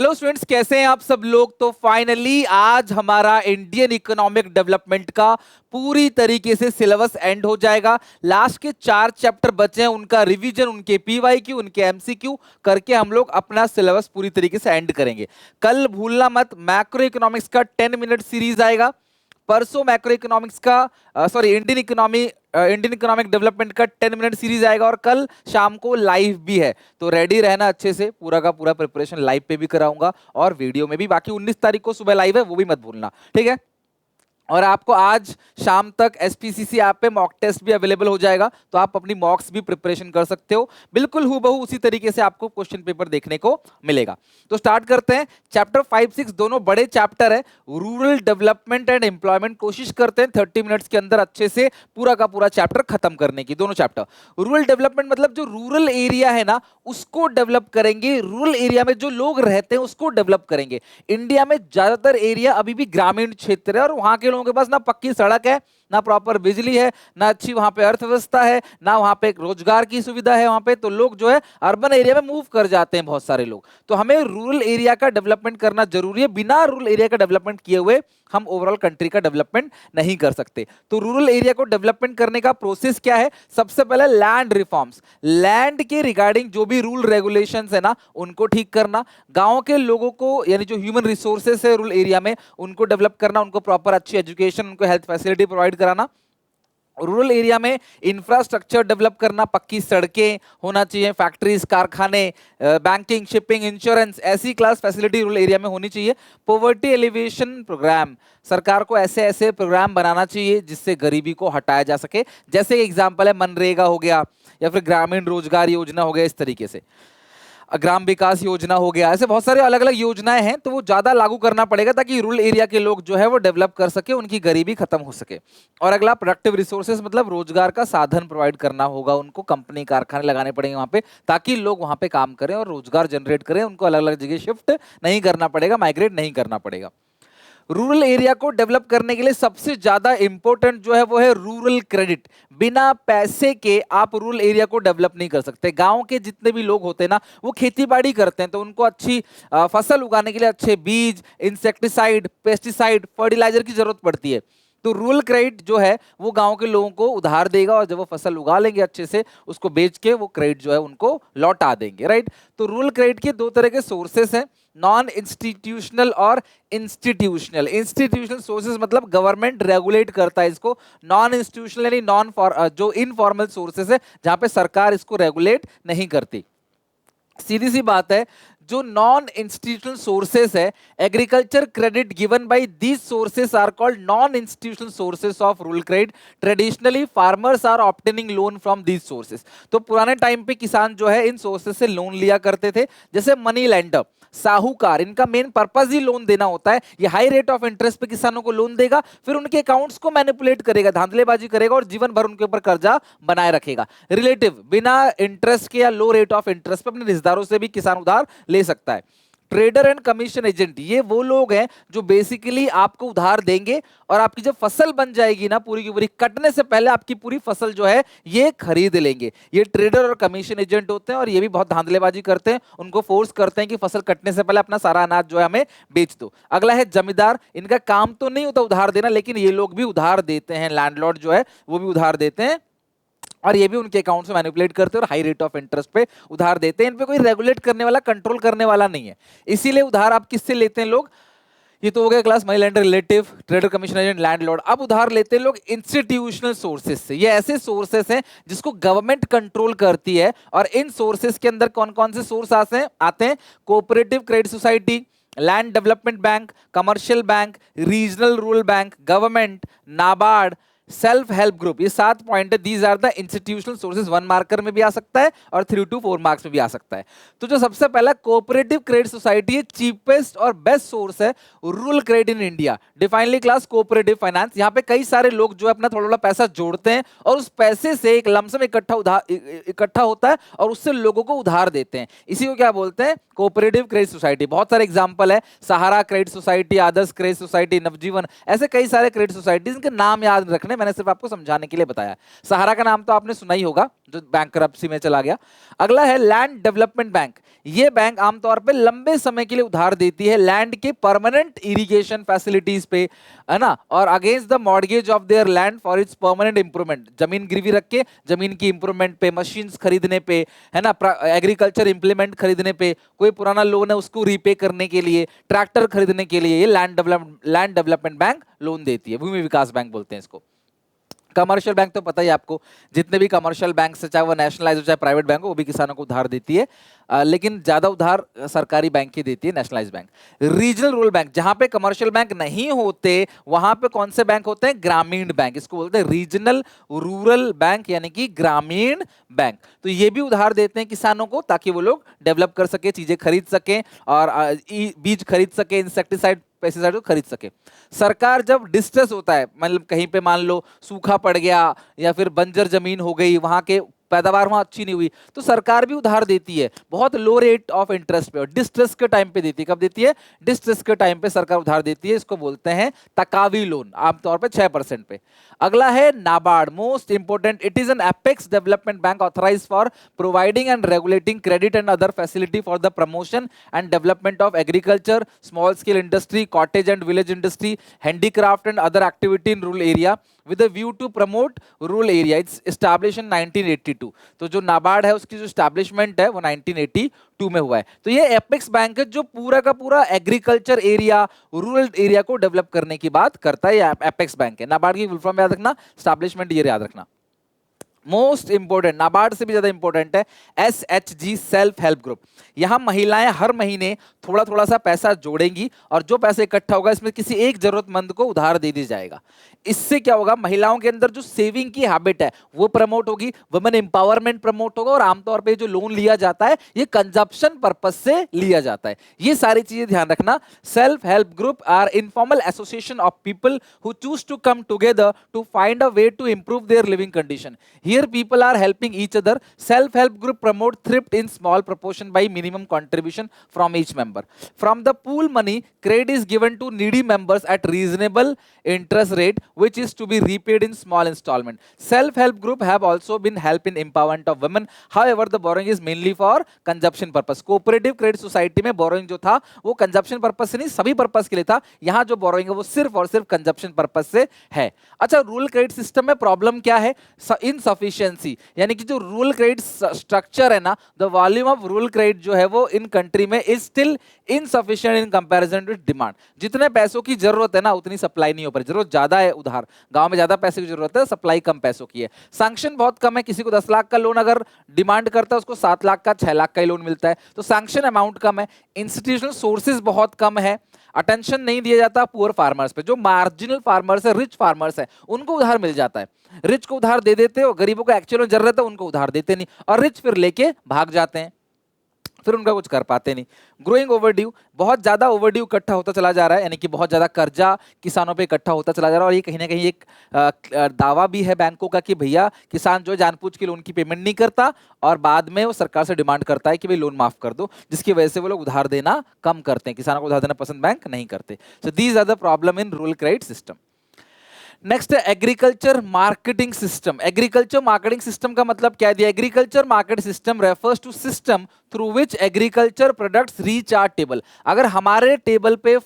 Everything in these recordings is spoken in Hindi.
हेलो स्टूडेंट्स, कैसे हैं आप सब लोग। तो फाइनली आज हमारा इंडियन इकोनॉमिक डेवलपमेंट का पूरी तरीके से सिलेबस एंड हो जाएगा। लास्ट के 4 चैप्टर बचे हैं, उनका रिवीजन, उनके पीवाईक्यू, उनके एमसीक्यू करके हम लोग अपना सिलेबस पूरी तरीके से एंड करेंगे। कल भूलना मत, मैक्रो इकोनॉमिक्स का 10 मिनट सीरीज आएगा। परसों मैक्रो इकोनॉमिक्स का इंडियन इकोनॉमिक डेवलपमेंट का 10 मिनट सीरीज आएगा और कल शाम को लाइव भी है। तो रेडी रहना अच्छे से, पूरा का पूरा प्रिपरेशन लाइव पे भी कराऊंगा और वीडियो में भी। बाकी 19 तारीख को सुबह लाइव है, वो भी मत भूलना, ठीक है। और आपको आज शाम तक एसपीसीसी ऐप पे मॉक टेस्ट भी अवेलेबल हो जाएगा, तो आप अपनी मॉक्स भी प्रिपरेशन कर सकते हो। बिल्कुल हूबहू उसी तरीके से आपको क्वेश्चन पेपर देखने को मिलेगा। तो स्टार्ट करते हैं। चैप्टर 5-6 दोनों बड़े चैप्टर है, रूरल डेवलपमेंट एंड एम्प्लॉयमेंट। कोशिश करते हैं 30 मिनट्स के अंदर अच्छे से पूरा का पूरा चैप्टर खत्म करने की। दोनों चैप्टर रूरल डेवलपमेंट मतलब जो रूरल एरिया है ना, उसको डेवलप करेंगे। रूरल एरिया में जो लोग रहते हैं उसको डेवलप करेंगे। इंडिया में ज्यादातर एरिया अभी भी ग्रामीण क्षेत्र है और वहां के लोगों के पास ना पक्की सड़क है, ना प्रॉपर बिजली है, ना अच्छी वहां पे अर्थव्यवस्था है, ना वहां पे रोजगार की सुविधा है वहां पे। तो लोग जो है अर्बन एरिया में मूव कर जाते हैं बहुत सारे लोग। तो हमें रूरल एरिया का डेवलपमेंट करना जरूरी है। बिना रूरल एरिया का डेवलपमेंट किए हुए हम ओवरऑल कंट्री का डेवलपमेंट नहीं कर सकते। तो रूरल एरिया को डेवलपमेंट करने का प्रोसेस क्या है? सबसे पहले लैंड रिफॉर्म्स, लैंड के रिगार्डिंग जो भी रूल रेगुलेशंस है ना, उनको ठीक करना। गांव के लोगों को, यानी जो ह्यूमन रिसोर्सेस है रूरल एरिया में, उनको डेवलप करना, उनको प्रॉपर अच्छी एजुकेशन, उनको हेल्थ फैसिलिटी प्रोवाइड कराना। रूरल एरिया में इंफ्रास्ट्रक्चर डेवलप करना, पक्की सड़कें होना चाहिए, फैक्ट्रीज, कारखाने, बैंकिंग, शिपिंग, इंश्योरेंस, ऐसी क्लास फैसिलिटी रूरल एरिया में होनी चाहिए। पॉवर्टी एलिवेशन प्रोग्राम, सरकार को ऐसे ऐसे प्रोग्राम बनाना चाहिए जिससे गरीबी को हटाया जा सके। जैसे एग्जांपल है मनरेगा हो गया, या फिर ग्रामीण रोजगार योजना हो गया, इस तरीके से ग्राम विकास योजना हो गया। ऐसे बहुत सारे अलग अलग योजनाएं हैं, तो वो ज्यादा लागू करना पड़ेगा ताकि रूरल एरिया के लोग जो है वो डेवलप कर सके, उनकी गरीबी खत्म हो सके। और अगला प्रोडक्टिव रिसोर्सेज, मतलब रोजगार का साधन प्रोवाइड करना होगा उनको। कंपनी कारखाने लगाने पड़ेंगे वहां पे ताकि लोग वहां पे काम करें और रोजगार जनरेट करें। उनको अलग अलग जगह शिफ्ट नहीं करना पड़ेगा, माइग्रेट नहीं करना पड़ेगा। रूरल एरिया को डेवलप करने के लिए सबसे ज्यादा इंपॉर्टेंट जो है वो है रूरल क्रेडिट। बिना पैसे के आप रूरल एरिया को डेवलप नहीं कर सकते। गांव के जितने भी लोग होते हैं ना, वो खेती बाड़ी करते हैं, तो उनको अच्छी फसल उगाने के लिए अच्छे बीज, इंसेक्टिसाइड, पेस्टिसाइड, फर्टिलाइजर की जरूरत पड़ती है। तो रूरल क्रेडिट जो है वो गांव के लोगों को उधार देगा, और जब वो फसल उगा लेंगे अच्छे से, उसको बेच के वो क्रेडिट जो है उनको लौटा देंगे, राइट। तो रूरल क्रेडिट के 2 तरह के सोर्सेस हैं, नॉन इंस्टीट्यूशनल और इंस्टीट्यूशनल। इंस्टीट्यूशनल सोर्सेज मतलब गवर्नमेंट रेगुलेट करता है इसको। नॉन इंस्टीट्यूशनल यानी जो इनफॉर्मल सोर्सेज है, जहां पे सरकार इसको रेगुलेट नहीं करती। सीधी सी बात है, जो नॉन इंस्टीट्यूशनल सोर्सेस है, agriculture credit given by these sources are called non institutional sources of rural credit. Traditionally farmers are obtaining loan from these sources. तो पुराने टाइम पे किसान जो है इन सोर्सेस से लोन लिया करते थे। जैसे मनी लैंडर, साहूकार, इनका मेन पर्पस ही लोन देना होता है। ये हाई रेट ऑफ इंटरेस्ट पे किसानों को लोन देगा, फिर उनके अकाउंट्स को मैनिपुलेट करेगा, धांधलेबाजी करेगा और जीवन भर उनके ऊपर कर्जा बनाए रखेगा। रिलेटिव, बिना इंटरेस्ट के या लो रेट ऑफ इंटरेस्ट पे अपने रिश्तेदारों से भी किसान उधार ले सकता है। ट्रेडर एंड कमीशन एजेंट, ये वो लोग हैं जो बेसिकली आपको उधार देंगे और आपकी जब फसल बन जाएगी ना पूरी की पूरी, कटने से पहले आपकी पूरी फसल जो है ये खरीद लेंगे। ये ट्रेडर और कमीशन एजेंट होते हैं और ये भी बहुत धांधलेबाजी करते हैं, उनको फोर्स करते हैं कि फसल कटने से पहले अपना सारा अनाज जो है हमें बेच दो। अगला है जमींदार, इनका काम तो नहीं होता उधार देना, लेकिन ये लोग भी उधार देते हैं। लैंडलॉर्ड जो है वो भी उधार देते हैं और ये भी उनके अकाउंट से मैनिपुलेट करते हैं और हाई रेट ऑफ इंटरेस्ट पे उधार देते हैं। इन पे कोई रेगुलेट करने वाला, कंट्रोल करने वाला नहीं है। इसीलिए उधार आप किससे लेते हैं लोग? ये तो हो गया class money lender, relative, trader, commission agent, landlord. अब उधार लेते हैं लोग इंस्टीट्यूशनल सोर्सेज से। ये ऐसे सोर्सेस हैं जिसको गवर्नमेंट कंट्रोल करती है। और इन सोर्सेस के अंदर कौन कौन से सोर्स आते हैं? Cooperative credit society, land development bank, commercial bank, regional rural bank, government, NABARD, self help group. ये 7 पॉइंट है। These are the institutional sources. 1 marker में भी आ सकता है और 3 to 4 मार्क्स में भी आ सकता है। तो जो सबसे पहला कोऑपरेटिव क्रेडिट सोसाइटी है, चीपेस्ट और बेस्ट सोर्स है rural credit in India. Definitely class cooperative finance. यहाँ पे कई सारे लोग जो है अपना थोड़ा थोड़ा पैसा जोड़ते हैं और उस पैसे से एक लमसम इकट्ठा होता है और उससे लोगों को उधार देते हैं। इसी को क्या बोलते हैं? Cooperative credit society. बहुत सारे एग्जांपल है, सहारा क्रेडिट सोसाइटी, आदर्श क्रेडिट सोसाइटी, नवजीवन, ऐसे कई सारे क्रेडिट सोसाइटीज के नाम याद रखने, मैंने सिर्फ आपको समझाने के लिए बताया। सहारा का नाम तो आपने सुना ही होगा, जो बैंकरप्सी में चला गया। अगला है लैंड डेवलपमेंट बैंक। ये बैंक आमतौर पे लंबे समय के लिए उधार देती है लैंड के परमानेंट इरिगेशन फैसिलिटीज पे, है ना, और against the mortgage of their land for its permanent improvement, जमीन गिरवी रख के जमीन की इंप्रूवमेंट पे, मशीन्स खरीदने पे, है ना, एग्रीकल्चर इंप्लीमेंट खरीदने पे, कोई पुराना लोन है उसको रीपे करने के लिए, ट्रैक्टर खरीदने के लिए, ये लैंड डेवलपमेंट बैंक लोन देती है, भूमि विकास बैंक बोलते हैं इसको। कमर्शियल बैंक तो पता ही आपको, जितने भी कमर्शियल बैंक से, चाहे वो नेशनलाइज हो चाहे प्राइवेट बैंक हो, वो भी किसानों को उधार देती है, लेकिन ज्यादा उधार सरकारी बैंक ही देती है, nationalise bank. Regional rural bank, जहां पे कमर्शियल बैंक नहीं होते वहां पे कौन से बैंक होते हैं? ग्रामीण बैंक, इसको बोलते हैं रीजनल रूरल बैंक, यानी कि ग्रामीण बैंक। तो ये भी उधार देते हैं किसानों को ताकि वो लोग डेवलप कर सके, चीजें खरीद सके और बीज खरीद सके, इंसेक्टिसाइड पेस्टिसाइड को खरीद सके। सरकार जब डिस्ट्रेस होता है, मतलब कहीं पे मान लो सूखा पड़ गया या फिर बंजर जमीन हो गई, वहां के पैदावार वहां अच्छी नहीं हुई, तो सरकार भी उधार देती है बहुत लो रेट ऑफ इंटरेस्ट पे, और डिस्ट्रेस के टाइम पे देती है। कब देती है? डिस्ट्रेस के टाइम पे सरकार उधार देती है, इसको बोलते हैं तकावी लोन, आमतौर पे 6% पे। अगला है NABARD, most important, it is an apex development bank authorised for providing and regulating credit and other facility for the promotion and development of agriculture, small scale industry, cottage and village industry, handicraft and other activity in rural area with a view to promote rural area. It's established in 1982. तो जो नाबार्ड है उसकी जो एस्टैब्लिशमेंट है वो 1982 में हुआ है। तो ये एपेक्स बैंक है जो पूरा का पूरा एग्रीकल्चर एरिया, रूरल एरिया को डेवलप करने की बात करता है। ये एपेक्स बैंक है। नाबार्ड की फुल फॉर्म याद रखना, एस्टैब्लिशमेंट ईयर याद रखना। मोस्ट इंपोर्टेंट, नाबार्ड से भी ज्यादा इंपोर्टेंट है SHG सेल्फ हेल्प ग्रुप। यहां महिलाएं हर महीने थोड़ा थोड़ा सा पैसा जोड़ेंगी और जो पैसे इकट्ठा होगा इसमें किसी एक जरूरतमंद को उधार दे दी जाएगा। इससे क्या होगा? महिलाओं के अंदर जो सेविंग की हैबिट है वो प्रमोट होगी, वुमेन एम्पावरमेंट प्रमोट होगा, और आमतौर पे जो लोन लिया जाता है ये कंजप्शन पर्पस से लिया जाता है। ये सारी चीजें ध्यान रखना। Self help group are informal association of people who choose to come together to find a way to improve their living condition. Here people are helping each other. Self-help group promote thrift in small proportion by minimum contribution from each member. From the pool money, credit is given to needy members at reasonable interest rate, which is to be repaid in small installment. Self-help group have also been help in empowerment of women. However, the borrowing is mainly for consumption purpose. Cooperative credit society में borrowing जो था वो consumption purpose से नहीं, सभी purpose के लिए था। यहाँ जो borrowing है वो सिर्फ और सिर्फ consumption purpose से है। अच्छा, रूरल क्रेडिट सिस्टम में प्रॉब्लम क्या है? इनसफिशिएंसी, यानी कि जो रूरल क्रेडिट स्ट्रक्चर है ना, the volume of rural credit जो है वो इन कंट्री में is still insufficient in comparison to demand. जितने पैसों की जरूरत है ना उतनी सप्लाई नहीं हो पा रही। जरूरत ज्यादा है उधार, गांव में ज्यादा पैसे की जरूरत है, सप्लाई कम पैसों की है। सैंक्शन बहुत कम है, किसी को 10 लाख का लोन अगर डिमांड करता है उसको 7 लाख का 6 लाख का ही लोन मिलता है, तो सैंक्शन अमाउंट कम है। इंस्टीट्यूशनल सोर्सेज बहुत कम है। अटेंशन नहीं दिया जाता पुअर फार्मर्स पे। जो मार्जिनल फार्मर्स है, रिच फार्मर्स है, उनको उधार मिल जाता है। रिच को उधार दे देते हो, गरीबों को एक्चुअल में जरूरत है उनको उधार देते नहीं, और रिच फिर लेके भाग जाते हैं, फिर उनका कुछ कर पाते नहीं। ग्रोइंग ओवरड्यू, बहुत ज्यादा ओवरड्यू इकट्ठा होता चला जा रहा है, यानी कि बहुत ज्यादा कर्जा किसानों पे इकट्ठा होता चला जा रहा है। और ये कहीं ना कहीं एक दावा भी है बैंकों का कि भैया किसान जो जानबूझ के लोन की पेमेंट नहीं करता और बाद में वो सरकार से डिमांड करता है कि भाई लोन माफ कर दो, जिसकी वजह से वो लोग उधार देना कम करते हैं, किसानों को उधार देना पसंद बैंक नहीं करते। So these are the problem in rural credit system. Next है agriculture marketing system. Agriculture marketing system का मतलब क्या दिया? Agriculture market system refers to system through which agriculture products reach our table. अगर हमारे टेबल पे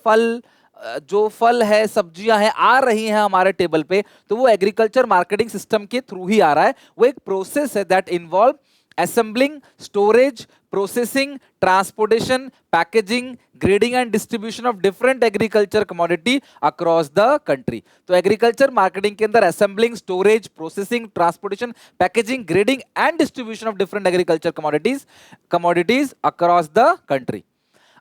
जो फल है, सब्जियां हैं, आ रही हैं हमारे टेबल पे, तो वो एग्रीकल्चर मार्केटिंग सिस्टम के थ्रू ही आ रहा है। वो एक प्रोसेस है that involve assembling, storage, processing, transportation, packaging, grading and distribution of different agriculture commodity across the country. तो agriculture marketing के अंदर assembling, storage, processing, transportation, packaging, grading and distribution of different agriculture commodities across the country.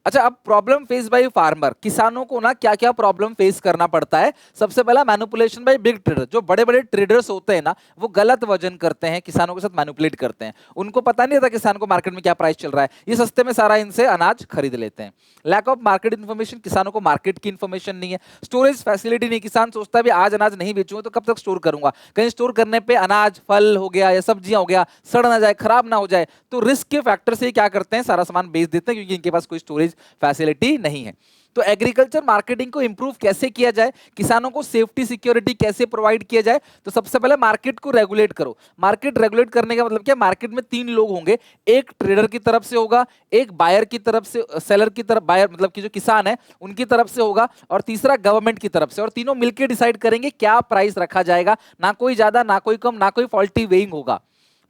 अच्छा, अब प्रॉब्लम फेस बाय फार्मर। किसानों को ना क्या क्या प्रॉब्लम फेस करना पड़ता है? सबसे पहला मैनिपुलेशन बाय बिग ट्रेडर। जो बड़े बड़े ट्रेडर्स होते हैं ना, वो गलत वजन करते हैं, किसानों के साथ मैनिपुलेट करते हैं। उनको पता नहीं रहता किसान को मार्केट में क्या प्राइस चल रहा है, ये सस्ते में सारा इनसे अनाज खरीद लेते हैं। लैक ऑफ मार्केट इन्फॉर्मेशन, किसानों को मार्केट की इन्फॉर्मेशन नहीं है। स्टोरेज फैसिलिटी नहीं, किसान सोचता है आज अनाज नहीं बेचूंगा तो कब तक स्टोर करूंगा, कहीं स्टोर करने पे अनाज, फल हो गया या सब्जियां हो गया, सड़ ना जाए, खराब ना हो जाए। तो रिस्क के फैक्टर से क्या करते हैं, सारा सामान बेच देते हैं क्योंकि इनके पास कोई स्टोरेज फैसिलिटी नहीं है। तो एग्रीकल्चर मार्केटिंग को इंप्रूव कैसे किया जाए, किसानों को सेफ्टी सिक्योरिटी कैसे प्रोवाइड किया जाए, तो सबसे पहले मार्केट को रेगुलेट करो। मार्केट रेगुलेट करने का मतलब क्या, मार्केट में 3 लोग होंगे, एक ट्रेडर की तरफ से होगा, एक बायर की तरफ से, सेलर की तरफ, बायर मतलब कि जो किसान है उनकी तरफ से होगा, और तीसरा गवर्नमेंट की तरफ से, और तीनों मिलकर डिसाइड करेंगे क्या प्राइस रखा जाएगा। ना कोई ज्यादा, ना कोई कम, ना कोई फॉल्टी वेइंग होगा।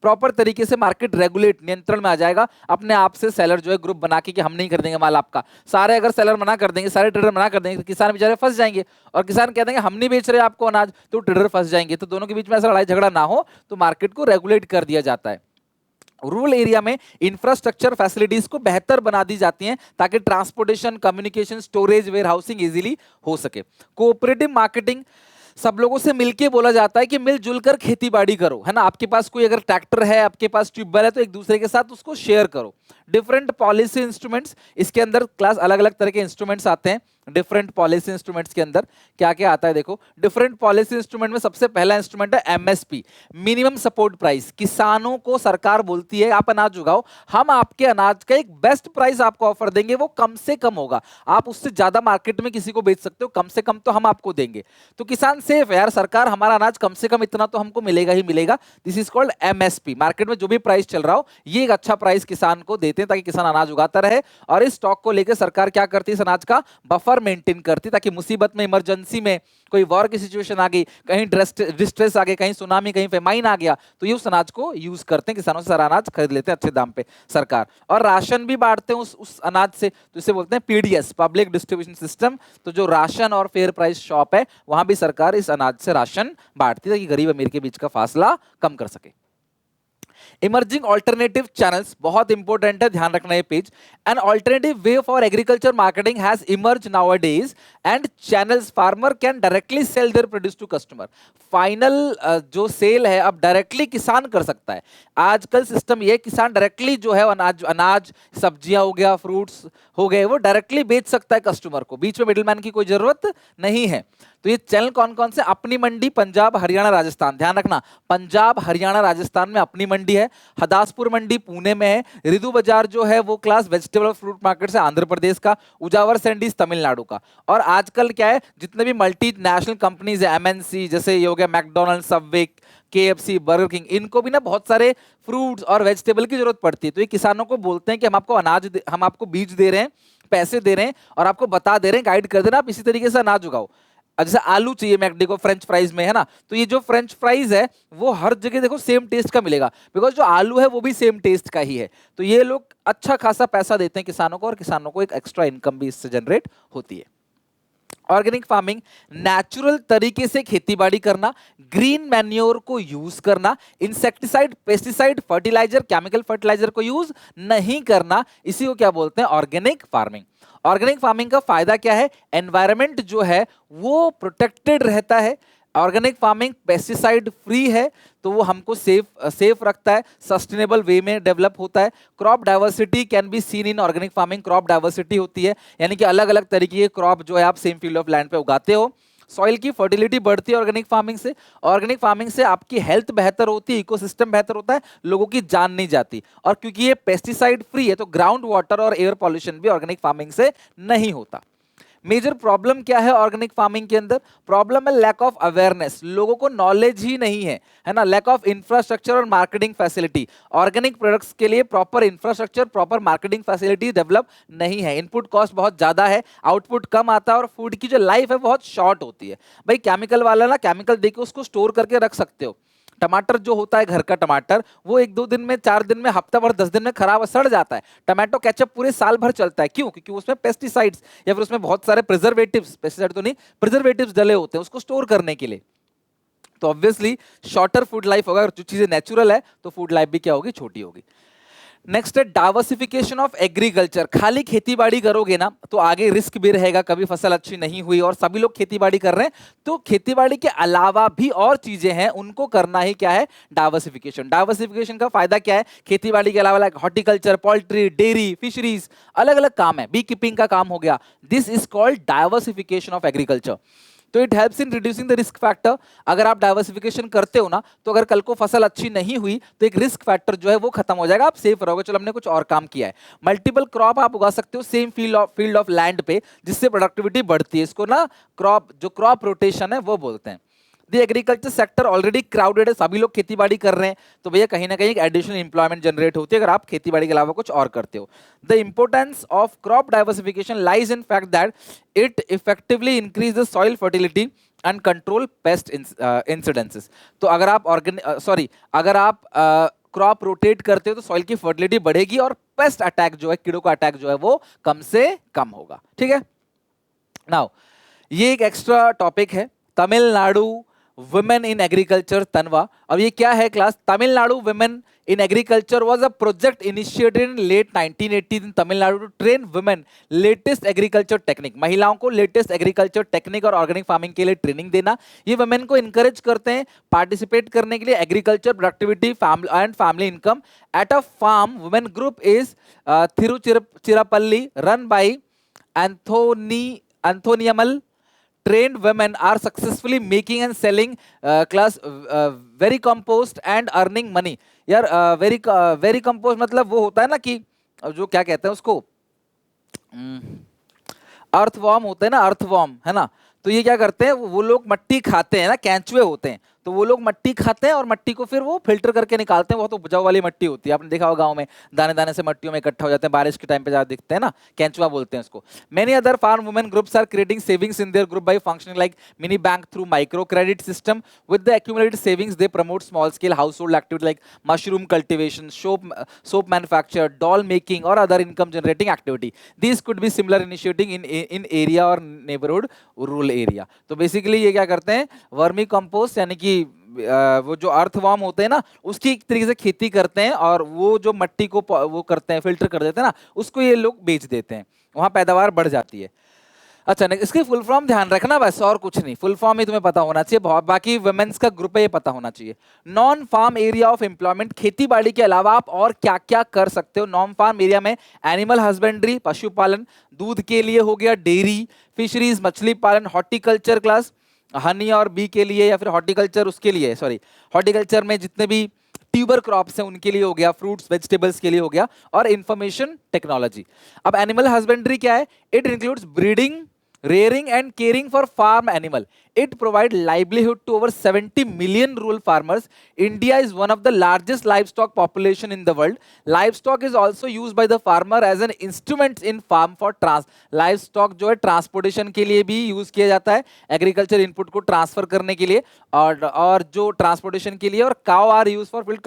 प्रॉपर तरीके से मार्केट रेगुलेट, नियंत्रण में आ जाएगा। अपने आप से सेलर जो है ग्रुप बना के कि हम नहीं कर देंगे माल आपका, सारे अगर सेलर मना कर देंगे, सारे ट्रेडर मना कर देंगे, तो किसान बेचारे फंस जाएंगे, और किसान कह देंगे हम नहीं बेच रहे आपको अनाज, तो ट्रेडर फंस जाएंगे। तो दोनों के बीच में ऐसा लड़ाई झगड़ा ना हो, तो मार्केट को रेगुलेट कर दिया जाता है। रूरल एरिया में इंफ्रास्ट्रक्चर फैसिलिटीज को बेहतर बना दी जाती हैं ताकि transportation, communication, storage, warehousing easily हो सके। कोऑपरेटिव मार्केटिंग, सब लोगों से मिलके बोला जाता है कि मिलजुल कर खेती बाड़ी करो, है ना। आपके पास कोई अगर ट्रैक्टर है, आपके पास ट्यूबवेल है, तो एक दूसरे के साथ उसको शेयर करो। डिफरेंट पॉलिसी इंस्ट्रूमेंट्स, इसके अंदर क्लास अलग अलग तरह के इंस्ट्रूमेंट्स आते हैं। डिफरेंट पॉलिसी इंस्ट्रूमेंट्स के अंदर क्या क्या आता है देखो। डिफरेंट पॉलिसी इंस्ट्रूमेंट में सबसे पहला इंस्ट्रूमेंट है एमएसपी, मिनिमम सपोर्ट प्राइस। किसानों को सरकार बोलती है आप अनाज उगाओ, हम आपके अनाज का एक बेस्ट प्राइस आपको ऑफर देंगे, वो कम से कम होगा, आप उससे ज्यादा मार्केट में किसी को बेच सकते हो, कम से कम तो हम आपको देंगे। तो किसान सेफ है यार, सरकार हमारा अनाज कम से कम इतना तो हमको मिलेगा ही मिलेगा। This is called MSP. Market में जो भी प्राइस चल रहा हो, ये एक अच्छा प्राइस किसान को देते हैं ताकि किसान अनाज उगाता रहे। और इस स्टॉक को लेकर सरकार क्या करती है, इस अनाज का बफर मेंटेन करती, ताकि मुसीबत में, इमरजेंसी में, कोई वॉर की सिचुएशन आ गई, कहीं डिस्ट्रेस आ गई, कहीं सुनामी, कहीं फेमाइन आ गया, तो ये उस अनाज को यूज करते हैं, किसानों से सारा अनाज खरीद लेते हैं अच्छे दाम पे सरकार। और राशन भी बांटते हैं उस अनाज से, तो इसे बोलते हैं पीडीएस, पब्लिक डिस्ट्रीब्यूशन सिस्टम। तो जो राशन और फेयर प्राइस शॉप है, वहां भी सरकार इस अनाज से राशन बांटती है ताकि गरीब अमीर के बीच का फासला कम कर सके। इमर्जिंग ऑल्टरनेटिव चैनल्स बहुत इंपॉर्टेंट है, ध्यान रखना ये page. An alternative way for agriculture marketing has emerge nowadays and channels farmer can directly sell their produce to customer. Final जो सेल है अब डायरेक्टली किसान कर सकता है। आजकल सिस्टम ये, किसान डायरेक्टली जो है अनाज सब्जियां हो गया, फ्रूट्स हो गए, वो डायरेक्टली बेच सकता है कस्टमर को, बीच में मिडिलमैन की कोई जरूरत नहीं है। तो ये चैनल कौन कौन से, अपनी मंडी पंजाब हरियाणा राजस्थान, ध्यान रखना पंजाब हरियाणा राजस्थान में अपनी मंडी है, हदासपुर मंडी पुणे में है, रिदु बाजार जो है वो क्लास वेजिटेबल और फ्रूट मार्केट से आंध्र प्रदेश का, उजावर सैंडीज तमिलनाडु का। और आजकल क्या है, जितने भी मल्टीनेशनल कंपनीज है, एमएनसी, जैसे ये हो गया McDonald, Subway, KFC, burger king, इनको भी ना बहुत सारे फ्रूट्स और वेजिटेबल की जरूरत पड़ती है। तो ये किसानों को बोलते हैं कि हम आपको हम आपको बीज दे रहे हैं, पैसे दे रहे हैं, और आपको बता दे रहे हैं, गाइड कर दे रहे हैं, आप इसी तरीके से अनाज उगाओ। जैसे आलू चाहिए मैकडी को फ्रेंच फ्राइज में, है ना, तो ये जो फ्रेंच फ्राइज है वो हर जगह देखो सेम टेस्ट का मिलेगा, बिकॉज जो आलू है वो भी सेम टेस्ट का ही है। तो ये लोग अच्छा खासा पैसा देते हैं किसानों को, और किसानों को एक एक्स्ट्रा इनकम भी इससे जनरेट होती है। ऑर्गेनिक फार्मिंग, नेचुरल तरीके से खेतीबाड़ी करना, ग्रीन मैन्योर को यूज करना, insecticide, pesticide, fertiliser, chemical fertiliser को यूज नहीं करना, इसी को क्या बोलते हैं, ऑर्गेनिक फार्मिंग। ऑर्गेनिक फार्मिंग का फायदा क्या है, एनवायरनमेंट जो है वो प्रोटेक्टेड रहता है। ऑर्गेनिक फार्मिंग पेस्टिसाइड फ्री है, तो वो हमको सेफ रखता है, सस्टेनेबल वे में डेवलप होता है। Crop diversity can be seen in organic farming, crop diversity होती है, यानी कि अलग अलग तरीके के क्रॉप जो है आप सेम फील्ड ऑफ लैंड पे उगाते हो। सॉइल की फर्टिलिटी बढ़ती है ऑर्गेनिक फार्मिंग से। ऑर्गेनिक फार्मिंग से आपकी हेल्थ बेहतर होती है, इकोसिस्टम बेहतर होता है, लोगों की जान नहीं जाती। और क्योंकि ये पेस्टिसाइड फ्री है, तो ग्राउंड वाटर और एयर पॉल्यूशन भी ऑर्गेनिक फार्मिंग से नहीं होता। मेजर प्रॉब्लम क्या है ऑर्गेनिक फार्मिंग के अंदर, प्रॉब्लम है लैक ऑफ अवेयरनेस, लोगों को नॉलेज ही नहीं है ना, लैक ऑफ इंफ्रास्ट्रक्चर और मार्केटिंग फैसिलिटी। ऑर्गेनिक प्रोडक्ट्स के लिए proper infrastructure, proper marketing facility develop नहीं है, इनपुट कॉस्ट बहुत ज्यादा है, आउटपुट कम आता है, और फूड की जो लाइफ है बहुत शॉर्ट होती है। भाई केमिकल वाला ना, केमिकल देके उसको स्टोर करके रख सकते हो, टमाटर जो होता है घर का टमाटर, वो 1-2 दिन में, 4 दिन में, हफ्ता भर, 10 दिन में खराब सड़ जाता है। टमाटो केचप पूरे साल भर चलता है, क्यों? क्योंकि उसमें पेस्टिसाइड्स या फिर उसमें बहुत सारे प्रिजर्वेटिव्स, पेस्टिसाइड तो नहीं, प्रिजर्वेटिव्स डले होते हैं उसको स्टोर करने के लिए। तो ऑब्वियसली शॉर्टर फूड लाइफ होगा, जो चीजें नेचुरल है तो फूड लाइफ भी क्या होगी, छोटी होगी। नेक्स्ट है डाइवर्सिफिकेशन ऑफ एग्रीकल्चर। खाली खेतीबाड़ी करोगे ना तो आगे रिस्क भी रहेगा, कभी फसल अच्छी नहीं हुई और सभी लोग खेतीबाड़ी कर रहे हैं, तो खेतीबाड़ी के अलावा भी और चीजें हैं, उनको करना ही क्या है, डाइवर्सिफिकेशन। डाइवर्सिफिकेशन का फायदा क्या है, खेतीबाड़ी के अलावा like horticulture, poultry, dairy, fisheries, अलग अलग काम है, बी कीपिंग का काम हो गया। This is called diversification of agriculture. तो it helps in reducing the risk factor. अगर आप डाइवर्सिफिकेशन करते हो ना, तो अगर कल को फसल अच्छी नहीं हुई तो एक रिस्क फैक्टर जो है वो खत्म हो जाएगा, आप सेफ रहोगे, चलो हमने कुछ और काम किया है। मल्टीपल क्रॉप आप उगा सकते हो सेम फील्ड ऑफ लैंड पे, जिससे प्रोडक्टिविटी बढ़ती है। इसको ना क्रॉप रोटेशन है वो बोलते हैं। The agriculture sector already crowded है, सभी लोग खेती बाड़ी कर रहे हैं, तो भैया कहीं ना कहीं एक एडिशनल इंप्लॉयमेंट जनरेट होती है अगर आप खेती बाड़ी के अलावा कुछ और करते हो। The importance of crop diversification lies in fact that it effectively increase the soil fertility and control paste incidences. तो अगर आप अगर आप क्रॉप रोटेट करते हो तो सॉइल की फर्टिलिटी बढ़ेगी और पेस्ट अटैक जो है, कीड़ों का अटैक जो है वो कम से कम होगा। ठीक है, नाउ ये एक एक्स्ट्रा टॉपिक है, तमिलनाडु वुमेन इन एग्रीकल्चर तनवा। अब ये क्या है class? Tamil Nadu women in agriculture was a project initiated in late 1980 in Tamil Nadu to train women latest agriculture technique. महिलाओं को लेटेस्ट एग्रीकल्चर टेक्निक और ऑर्गेनिक फार्मिंग के लिए ट्रेनिंग देना। ये वुमेन को इनकरेज करते हैं पार्टिसिपेट करने के लिए agriculture productivity and family income at a farm. Women group is Tiruchirappalli run by Anthoniammal. Trained women are successfully making and selling class very compost and earning money। यार very compost मतलब वो होता है ना कि जो क्या कहते हैं उसको, अर्थवॉर्म होते हैं ना, अर्थवॉर्म है ना। तो ये क्या करते हैं, वो लोग मट्टी खाते हैं ना, कैंचुए होते हैं, तो वो लोग मट्टी खाते हैं और मट्टी को फिर वो फिल्टर करके निकालते हैं। वो तो उपजाऊ वाली मट्टी होती है, आपने देखा होगा गांव में दाने दाने से मट्टियों में इकट्ठा हो जाते हैं, बारिश के टाइम पे ज्यादा दिखते हैं ना, कैंचुआ बोलते हैं उसको। Many other farm women groups are creating savings in their group by functioning like mini bank through micro credit system. With the accumulated savings they promote small scale household activity like mushroom cultivation, soap manufacture, doll making or other income generating activity. These could be similar initiating in area or neighborhood rural area। तो बेसिकली ये क्या करते हैं, वर्मी कंपोस्ट यानी कि वो जो अर्थवॉर्म होते हैं ना, उसकी एक तरीके से खेती करते हैं और वो जो मट्टी को वो करते हैं, फिल्टर कर देते हैं ना, उसको ये लोग बेच देते हैं, वहां पैदावार बढ़ जाती है। अच्छा, इसकी फुल फॉर्म ध्यान रखना बस, और कुछ नहीं, फुल फॉर्म ही तुम्हें पता होना चाहिए, बहुत बाकी वुमेन्स का ग्रुप है ये पता होना चाहिए। Non farm area of employment, खेती बाड़ी के अलावा आप और क्या क्या कर सकते हो नॉन फार्म एरिया में? एनिमल हस्बेंड्री, पशुपालन, दूध के लिए हो गया डेयरी, फिशरीज मछली पालन, हॉर्टिकल्चर क्लास हनी और बी के लिए, या फिर हॉर्टिकल्चर उसके लिए, सॉरी हॉर्टिकल्चर में जितने भी ट्यूबर क्रॉप्स हैं उनके लिए हो गया, फ्रूट्स वेजिटेबल्स के लिए हो गया, और इंफॉर्मेशन टेक्नोलॉजी। अब एनिमल हस्बेंड्री क्या है? It includes breeding, rearing and caring for farm animal. It provides livelihood to over 70 million rural farmers. India is one of the largest livestock population in the world. Livestock is also used by the farmer as an instrument in farm for livestock जो है transportation के लिए भी use किया जाता है, agriculture input को transfer करने के लिए, और जो transportation के लिए, और cow are used for field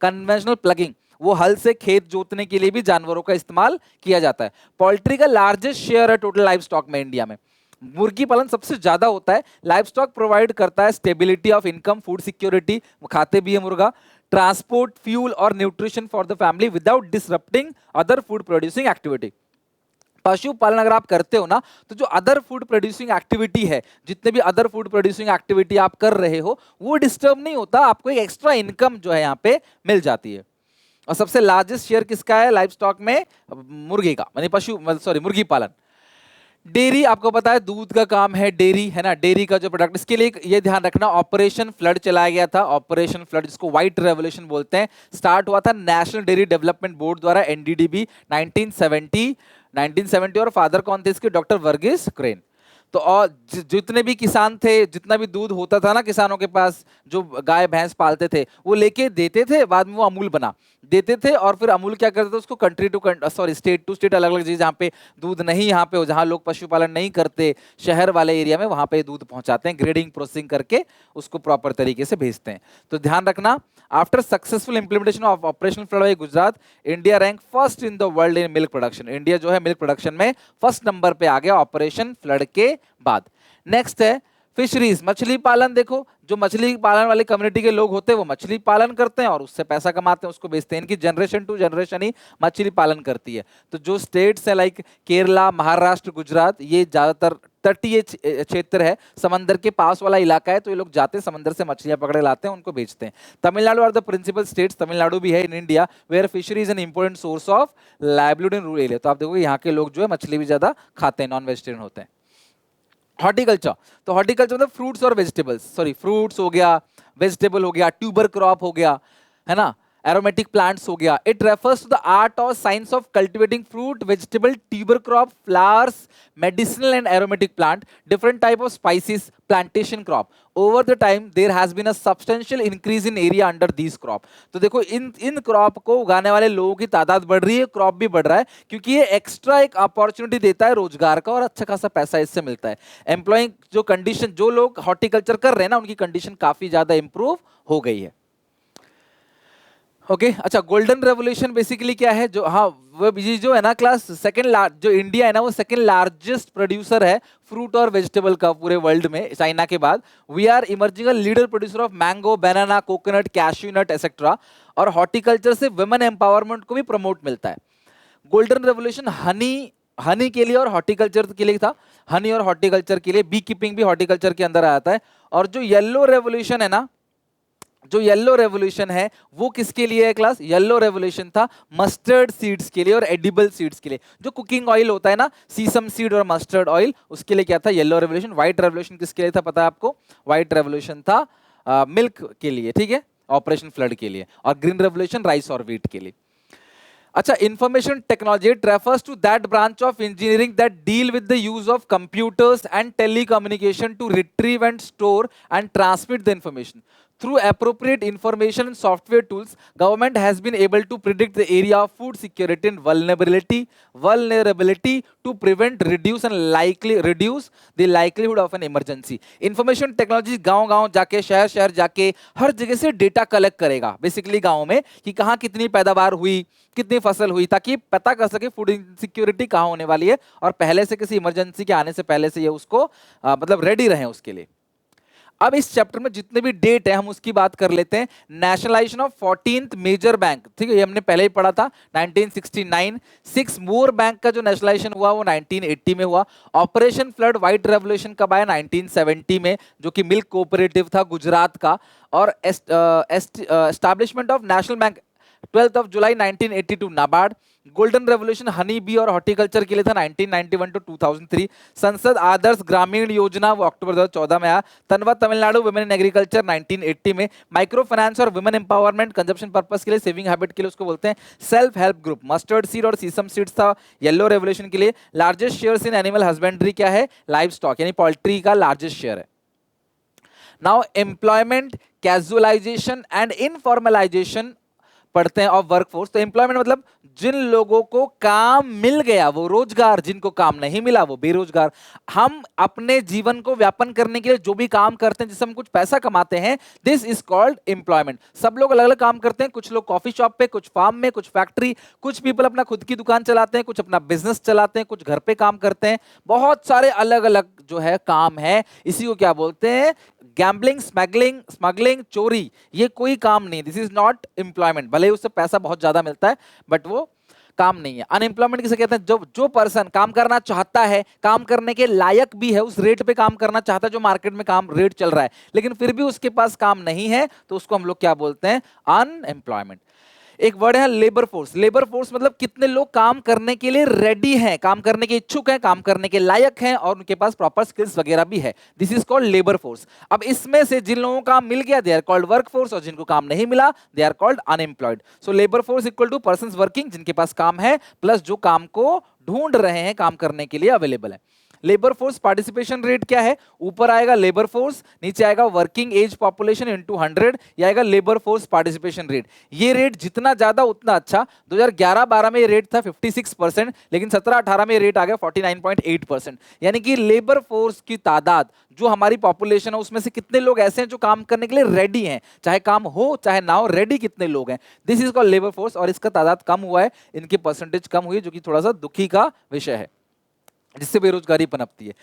conventional plugging, वो हल से खेत जोतने के लिए भी जानवरों का इस्तेमाल किया जाता है। पोल्ट्री का लार्जेस्ट शेयर है टोटल लाइव स्टॉक में इंडिया में। मुर्गी पालन सबसे ज्यादा होता है। लाइव स्टॉक प्रोवाइड करता है stability of income, food security, खाते भी है मुर्गा, ट्रांसपोर्ट, फ्यूल और nutrition for the family without disrupting other food producing activity. पशुपालन अगर आप करते हो ना, तो जो अदर फूड प्रोड्यूसिंग एक्टिविटी है, जितने भी अदर फूड प्रोड्यूसिंग एक्टिविटी आप कर रहे हो, वो डिस्टर्ब नहीं होता, आपको एक एक्स्ट्रा इनकम जो है यहाँ पे मिल जाती है। और सबसे लार्जेस्ट शेयर किसका है लाइव स्टॉक में? मुर्गी का, माने मुर्गी पालन। डेयरी आपको पता है दूध का काम है, डेयरी है ना, डेयरी का जो प्रोडक्ट, इसके लिए ये ध्यान रखना, ऑपरेशन फ्लड चलाया गया था। ऑपरेशन फ्लड, जिसको व्हाइट रेवोल्यूशन बोलते हैं, स्टार्ट हुआ था नेशनल डेयरी डेवलपमेंट बोर्ड द्वारा, एनडीडीबी 1970। और फादर कौन थे इसके? डॉक्टर वर्गीस क्रेन। तो और जितने भी किसान थे, जितना भी दूध होता था ना किसानों के पास, जो गाय भैंस पालते थे, वो लेके देते थे, बाद में वो अमूल बना देते थे, और फिर अमूल क्या करते थे, उसको country to state to state, अलग अलग चीज, जहाँ पे दूध नहीं, यहाँ पे जहाँ लोग पशुपालन नहीं करते, शहर वाले एरिया में, वहाँ पे दूध पहुंचाते हैं, ग्रेडिंग प्रोसेसिंग करके उसको प्रॉपर तरीके से भेजते हैं। तो ध्यान रखना, after successful implementation of operation flood by Gujarat, India rank first in the world in milk production. India जो है मिल्क प्रोडक्शन में फर्स्ट नंबर पे आ गया ऑपरेशन फ्लड के बाद। नेक्स्ट है फिशरीज, मछली पालन। देखो, जो मछली पालन वाले कम्युनिटी के लोग होते हैं वो मछली पालन करते हैं और उससे पैसा कमाते हैं, उसको बेचते हैं। इनकी जनरेशन टू जनरेशन ही मछली पालन करती है। तो जो स्टेट्स है लाइक केरला, महाराष्ट्र, गुजरात, ये ज्यादातर तटीय क्षेत्र है, समंदर के पास वाला इलाका है, तो ये लोग जाते हैं समंदर से मछलियां पकड़े लाते हैं, उनको बेचते हैं। Tamil Nadu are the principal states, Tamil Nadu भी है in India, where fishery is an important source of livelihood in rural area. तो आप देखो यहाँ के लोग जो है मछली भी ज्यादा खाते हैं, नॉन वेजिटेरियन होते हैं। हॉर्टिकल्चर, तो हॉर्टिकल्चर मतलब फ्रूट्स और वेजिटेबल्स, सॉरी फ्रूट्स हो गया, वेजिटेबल हो गया, ट्यूबर क्रॉप हो गया, है ना, एरोमेटिक प्लांट्स हो गया. It refers to the art और science of cultivating fruit, vegetable, tuber crop, flowers, medicinal and aromatic plant, different type of spices, plantation crop. Over the time there has been a substantial increase in area under these crop. तो देखो इन क्रॉप को उगाने वाले लोगों की तादाद बढ़ रही है, क्रॉप भी बढ़ रहा है, क्योंकि ये एक्स्ट्रा एक अपॉर्चुनिटी देता है रोजगार का और अच्छा खासा पैसा इससे मिलता है. एम्प्लॉइंग जो कंडीशन, जो लोग हॉर्टिकल्चर कर रहे हैं ना, उनकी कंडीशन काफी ज्यादा इंप्रूव हो गई है. ओके अच्छा, गोल्डन रेवोल्यूशन बेसिकली क्या है, जो हाँ वो जो है ना क्लास सेकंड जो इंडिया है ना वो सेकंड लार्जेस्ट प्रोड्यूसर है फ्रूट और वेजिटेबल का पूरे वर्ल्ड में, चाइना के बाद. We are emerging a leader producer of mango, banana, coconut, cashew nut etcetera. और हॉर्टिकल्चर से वुमेन एम्पावरमेंट को भी प्रमोट मिलता है. गोल्डन रेवोल्यूशन हनी के लिए और हॉर्टिकल्चर के लिए था. हनी और हॉर्टिकल्चर के लिए, बी कीपिंग भी हॉर्टिकल्चर के अंदर आता है. और जो येलो रेवोल्यूशन है ना, जो येलो रेवोल्यूशन है वो किसके लिए है क्लास? येलो रेवोल्यूशन था मस्टर्ड सीड्स के लिए और एडिबल सीड्स के लिए. जो कुकिंग ऑयल होता है ना, सीसम सीड और मस्टर्ड ऑयल, उसके लिए क्या था येलो रेवोल्यूशन. व्हाइट रेवोल्यूशन किसके लिए था पता है आपको? व्हाइट रेवोल्यूशन था मिल्क के लिए, ठीक है, ऑपरेशन फ्लड के लिए. और ग्रीन रेवोल्यूशन राइस और व्हीट के लिए. अच्छा, information technology, it refers to that branch of engineering that deal with the use of computers and telecommunication to retrieve and store and transmit the information. Through appropriate information and software tools, government has been able to predict the area of food security and vulnerability to prevent, reduce the likelihood of an emergency. Information technology गांव-गांव जाके, शहर-शहर जाके, हर जगह से डेटा कलेक्ट करेगा बेसिकली गांव में कि कहाँ कितनी पैदावार हुई, कितनी फसल हुई, ताकि पता कर सके फूड सिक्योरिटी कहाँ होने वाली है और पहले से किसी इमरजेंसी के आने से पहले से ये उसको मतलब रेडी रहे उसके लिए. अब इस चैप्टर में जितने भी डेट है हम उसकी बात कर लेते हैं. Nationalisation of 14th major bank, ठीक है, ये हमने पहले ही पढ़ा था 1969. 6 मोर बैंक का जो नेशनलाइजेशन हुआ वो 1980 में हुआ. ऑपरेशन फ्लड व्हाइट रेवोल्यूशन कब आया? 1970 में, जो कि मिल्क कोऑपरेटिव था गुजरात का. और establishment of national bank 12th of July 1982 NABARD. Golden revolution honey bee और हॉर्टिकल्चर के लिए था 1991 टू 2003. संसद आदर्श ग्रामीण योजना वो अक्टूबर 2014 में आया. तनवा तमिलनाडु वुमेन इन एग्रीकल्चर 1980 में. माइक्रो फाइनेंस और वुमेन एम्पावरमेंट कंजप्शन पर्पस के लिए, सेविंग हैबिट के लिए उसको बोलते हैं. Self help group mustard seed और सीसम सीड्स था येलो रेवोल्यूशन के लिए. Largest shares in animal husbandry क्या है? लाइव स्टॉक यानी पोल्ट्री का लार्जेस्ट शेयर है. Now employment, casualisation and informalisation पढ़ते हैं ऑफ वर्कफोर्स. तो एम्प्लॉयमेंट मतलब जिन लोगों को काम मिल गया वो रोजगार, जिनको काम नहीं मिला वो बेरोजगार. हम अपने जीवन को व्यापन करने के लिए जो भी काम करते हैं जिससे हम कुछ पैसा कमाते हैं, दिस इज कॉल्ड एम्प्लॉयमेंट. सब लोग अलग अलग काम करते हैं, कुछ लोग कॉफी शॉप पे, कुछ फार्म में, कुछ फैक्ट्री, कुछ पीपल अपना खुद की दुकान चलाते हैं, कुछ अपना बिजनेस चलाते हैं, कुछ घर पे काम करते हैं. बहुत सारे अलग अलग जो है काम है. इसी को क्या बोलते हैं? गैम्बलिंग, स्मगलिंग, चोरी, ये कोई काम नहीं. This is not employment. भले ही उससे पैसा बहुत ज्यादा मिलता है बट वो काम नहीं है. अनएम्प्लॉयमेंट किसे कहते हैं? जो पर्सन काम करना चाहता है, काम करने के लायक भी है, उस रेट पे काम करना चाहता है जो मार्केट में काम रेट चल रहा है, लेकिन फिर भी उसके पास काम नहीं है, तो उसको हम लोग क्या बोलते हैं? अनएम्प्लॉयमेंट. एक वर्ड है लेबर फोर्स. लेबर फोर्स मतलब कितने लोग काम करने के लिए रेडी हैं, काम करने के इच्छुक हैं, काम करने के लायक हैं और उनके पास प्रॉपर स्किल्स वगैरह भी है. This is called labour force. अब इसमें से जिन लोगों को काम मिल गया they are called work force, और जिनको काम नहीं मिला they are called unemployed. So labour force equal to persons working, जिनके पास काम है, प्लस जो काम को ढूंढ रहे हैं, काम करने के लिए अवेलेबल है. लेबर फोर्स पार्टिसिपेशन रेट क्या है? ऊपर आएगा लेबर फोर्स, नीचे आएगा वर्किंग एज पॉपुलेशन इनटू 100, ये आएगा लेबर फोर्स पार्टिसिपेशन रेट. ये रेट जितना ज्यादा उतना अच्छा. 2011-12 में ये रेट था 56%, लेकिन 17-18 में ये रेट आ गया 49.8%. यानी कि लेबर फोर्स की तादाद, जो हमारी पॉपुलेशन है उसमें से कितने लोग ऐसे हैं जो काम करने के लिए रेडी हैं, चाहे काम हो चाहे ना हो, रेडी कितने लोग हैं, this is called labour force. और इसका तादाद कम हुआ है, इनकी परसेंटेज कम हुई, जो कि थोड़ा सा दुखी का विषय है, जिससे बेरोजगारी पनपती है.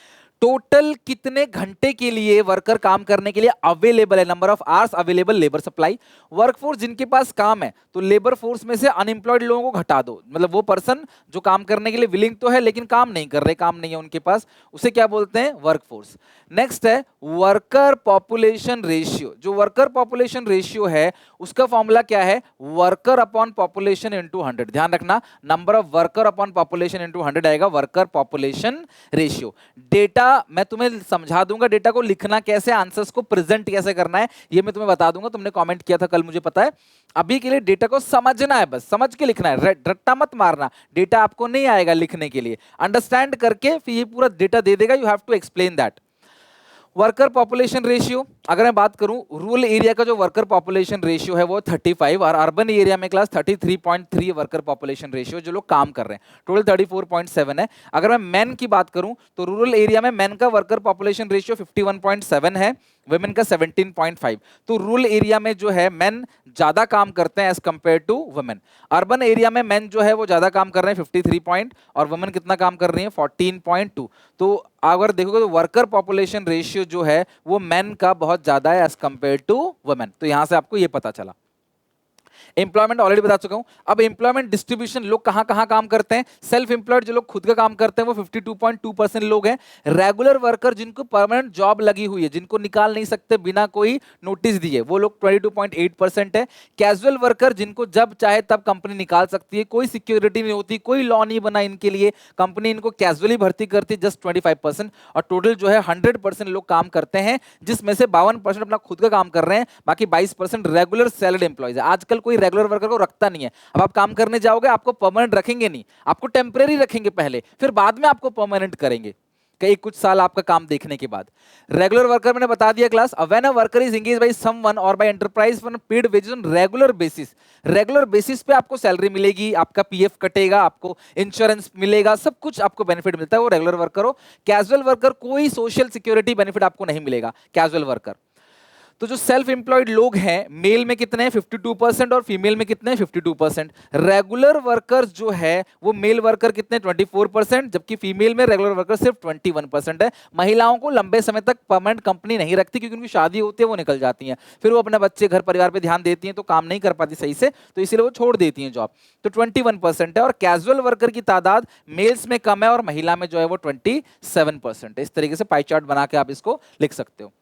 टोटल कितने घंटे के लिए वर्कर काम करने के लिए अवेलेबल है? Number of hours available labour supply. Workforce जिनके पास काम है, तो लेबर फोर्स में से अनएम्प्लॉयड लोगों को घटा दो, मतलब वो पर्सन जो काम करने के लिए विलिंग तो है लेकिन काम नहीं कर रहे, काम नहीं है उनके पास, उसे क्या बोलते हैं? वर्कफोर्स. नेक्स्ट है वर्कर पॉपुलेशन रेशियो. जो वर्कर पॉपुलेशन रेशियो है उसका फॉर्मूला क्या है? Worker upon population into 100. ध्यान रखना, number of worker upon population into 100 आएगा worker population population ratio. Data मैं तुम्हें समझा दूंगा, डेटा को लिखना कैसे, आंसर्स को प्रेजेंट कैसे करना है ये मैं तुम्हें बता दूंगा। तुमने कमेंट किया था कल, मुझे पता है। अभी के लिए डेटा को समझना है, बस समझ के लिखना है, रट्टा मत मारना। डेटा आपको नहीं आएगा लिखने के लिए, अंडरस्टैंड करके फिर ये पूरा डेटा दे देगा, you have to explain that. Worker population ratio, अगर मैं बात करूं रूरल एरिया का जो वर्कर पॉपुलेशन रेशियो है वो 35 और अर्बन एरिया में क्लास 33.3 वर्कर पॉपुलेशन रेशियो जो लोग काम कर रहे हैं, टोटल 34.7 है। अगर मैं मैन की बात करूं तो रूरल एरिया में मैन का वर्कर पॉपुलेशन रेशियो 51.7 है, वुमेन का 17.5। तो रूरल एरिया में जो है मेन ज्यादा काम करते हैं as compare to women. Urban area में मेन जो है वो ज्यादा काम कर रहे हैं 53 पॉइंट, और वुमेन कितना काम कर रही है 14.2। तो अगर देखोगे तो वर्कर पॉपुलेशन रेशियो जो है वो मेन का बहुत ज्यादा है एज कंपेयर टू वुमेन। तो यहां से आपको ये पता चला। एम्प्लॉयमेंट ऑलरेडी बता चुका हूं। अब एम्प्लॉयमेंट डिस्ट्रीब्यूशन, लोग कहां कहां काम करते हैं। सेल्फ एम्प्लॉयड जो लोग खुद का काम करते हैं वो 52.2% लोग हैं। रेगुलर वर्कर जिनको परमानेंट जॉब लगी हुई है, जिनको निकाल नहीं सकते बिना कोई नोटिस दिए, वो लोग 22.8% है। कैजुअल वर्कर जिनको जब चाहे तब कंपनी निकाल सकती है, कोई सिक्योरिटी नहीं होती, कोई लॉ नहीं बना इनके लिए, कंपनी इनको कैजुअली भर्ती करती है, जस्ट 25%। और टोटल जो है 100% लोग काम करते हैं, जिसमें से 52% अपना खुद का काम कर रहे हैं, बाकी 22% रेगुलर सैलरी एम्प्लॉयज है। आजकल कोई रेगुलर वर्कर को रखता नहीं है। अब आप काम करने जाओगे आपको परमानेंट रखेंगे नहीं, आपको टेम्परेरी रखेंगे पहले, फिर बाद में आपको परमानेंट करेंगे कई कुछ साल आपका काम देखने के बाद। रेगुलर वर्कर मैंने बता दिया class, when a worker is engaged by someone और by enterprise for paid wages on regular basis, regular basis पे आपको सैलरी मिलेगी, आपका पीएफ कटेगा, आपको इंश्योरेंस मिलेगा, सब कुछ आपको बेनिफिट मिलता है, वो रेगुलर वर्कर हो। कैजुअल वर्कर कोई सोशल सिक्योरिटी बेनिफिट आपको नहीं मिलेगा, कैजुअल वर्कर। तो जो सेल्फ एम्प्लॉयड लोग हैं, मेल में कितने हैं 52% और फीमेल में कितने हैं 52%। रेगुलर वर्कर्स जो है वो मेल वर्कर कितने 24%, जबकि फीमेल में रेगुलर वर्कर सिर्फ 21% है। महिलाओं को लंबे समय तक परमानेंट कंपनी नहीं रखती, क्योंकि उनकी शादी होती है वो निकल जाती हैं, फिर वो अपने बच्चे घर परिवार पे ध्यान देती हैं, तो काम नहीं कर पाती सही से, तो इसीलिए वो छोड़ देती हैं जॉब। तो 21% है। और कैजुअल वर्कर की तादाद मेल्स में कम है और महिला में जो है वो 27% है। इस तरीके से पाई चार्ट बना के आप इसको लिख सकते हो।